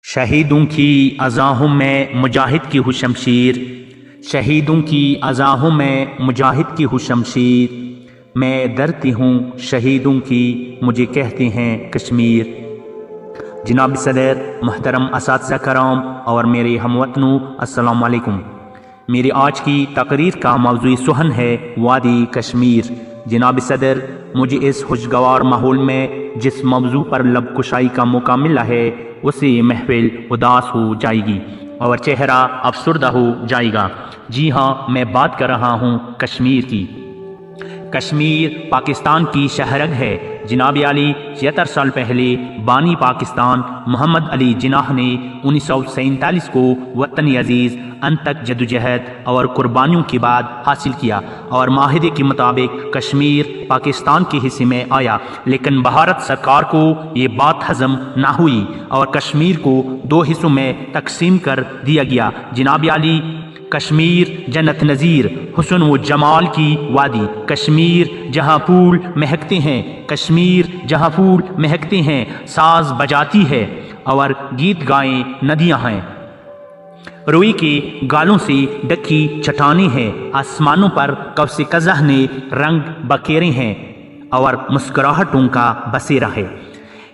شہیدوں کی اذاہوں میں مجاہد کی ہو شمشیر، شہیدوں کی اذاہوں میں مجاہد کی ہو شمشیر، میں ڈرتی ہوں شہیدوں کی مجھے کہتے ہیں کشمیر۔ جناب صدر، محترم اساتذہ کرام اور میرے ہم وطنوں، السلام علیکم۔ میری آج کی تقریر کا موضوع سخن ہے وادی کشمیر۔ جناب صدر، مجھے اس خوشگوار ماحول میں جس موضوع پر لب کشائی کا موقع ملا ہے اسی محفل اداس ہو جائے گی اور چہرہ افسردہ ہو جائے گا۔ جی ہاں، میں بات کر رہا ہوں کشمیر کی۔ کشمیر پاکستان کی شہرگ ہے۔ جناب علی 76 سال پہلے بانی پاکستان محمد علی جناح نے 1947 کو وطن عزیز ان تک جدوجہد اور قربانیوں کے بعد حاصل کیا اور معاہدے کے مطابق کشمیر پاکستان کے حصے میں آیا، لیکن بھارت سرکار کو یہ بات ہضم نہ ہوئی اور کشمیر کو 2 حصوں میں تقسیم کر دیا گیا۔ جناب علی، کشمیر جنت نظیر حسن و جمال کی وادی، کشمیر جہاں پھول مہکتے ہیں، کشمیر جہاں پھول مہکتے ہیں، ساز بجاتی ہے اور گیت گائیں ندیاں ہیں، روئی کے گالوں سے ڈکی چٹانیں ہیں، آسمانوں پر قوس قزح نے رنگ بکیرے ہیں اور مسکراہٹوں کا بسیرا ہے۔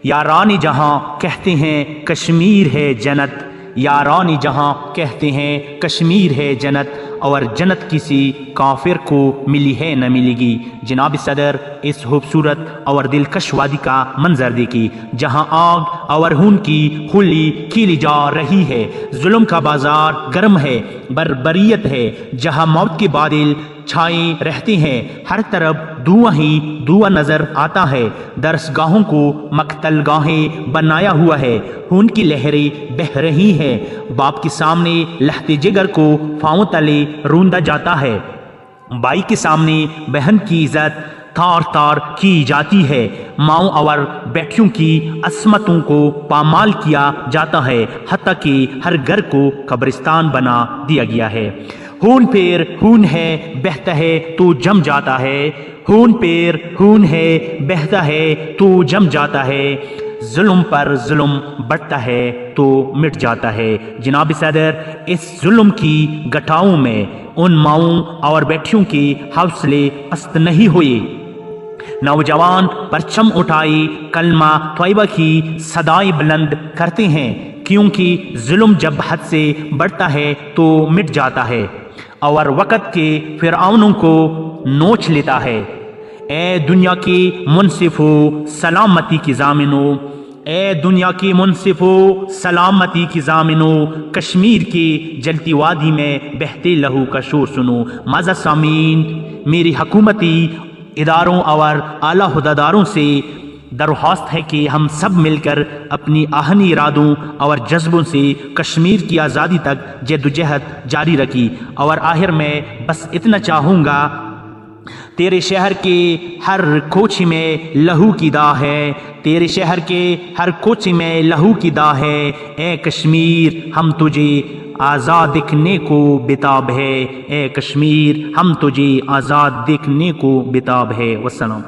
یاران جہاں کہتے ہیں کشمیر ہے جنت، یاران جہاں کہتے ہیں کشمیر ہے جنت، اور جنت کسی کافر کو ملی ہے نہ ملے گی۔ جناب صدر، اس خوبصورت اور دلکش وادی کا منظر دیکھیے، جہاں آگ اور خون کی ہولی کھیلی جا رہی ہے، ظلم کا بازار گرم ہے، بربریت ہے، جہاں موت کے بادل چھائے رہتے ہیں، ہر طرف دھواں ہی دھواں نظر آتا ہے، درسگاہوں کو مقتل گاہیں بنایا ہوا ہے، خون کی لہریں بہہ رہی ہیں، باپ کے سامنے لہتے جگر کو پاؤں تلے روندا جاتا ہے، بھائی کے سامنے بہن کی عزت تار تار کی جاتی ہے، ماؤں اور بیٹیوں کی عصمتوں کو پامال کیا جاتا ہے، حتیٰ کہ ہر گھر کو قبرستان بنا دیا گیا ہے۔ خون پیر خون ہے بہتا ہے تو جم جاتا ہے، خون پیر خون ہے بہتا ہے تو جم جاتا ہے، ظلم پر ظلم بڑھتا ہے تو مٹ جاتا ہے۔ جناب صدر، اس ظلم کی گٹھاؤں میں ان ماؤں اور بیٹیوں کے حوصلے پست نہیں ہوئے، نوجوان پرچم اٹھائی کلمہ طیبہ کی صدائیں بلند کرتے ہیں، کیونکہ ظلم جب حد سے بڑھتا ہے تو مٹ جاتا ہے اور وقت کے فرعونوں کو نوچ لیتا ہے۔ اے دنیا کے منصفو سلامتی کی ضامنو، اے دنیا کی منصفو سلامتی کی ضامنو، کشمیر کی جلتی وادی میں بہتے لہو کا شور سنو۔ معزز سامعین، میری حکومتی اداروں اور اعلیٰ عہدیداروں سے درخواست ہے کہ ہم سب مل کر اپنی آہنی ارادوں اور جذبوں سے کشمیر کی آزادی تک جدوجہد جاری رکھی، اور آخر میں بس اتنا چاہوں گا، تیرے شہر کے ہر کوچے میں لہو کی داغ ہے، تیرے شہر کے ہر کوچے میں لہو کی داغ ہے، اے کشمیر ہم تجھے آزاد دیکھنے کو بتاب ہے، اے کشمیر ہم تجھے آزاد دیکھنے کو بتاب ہے۔ والسلام۔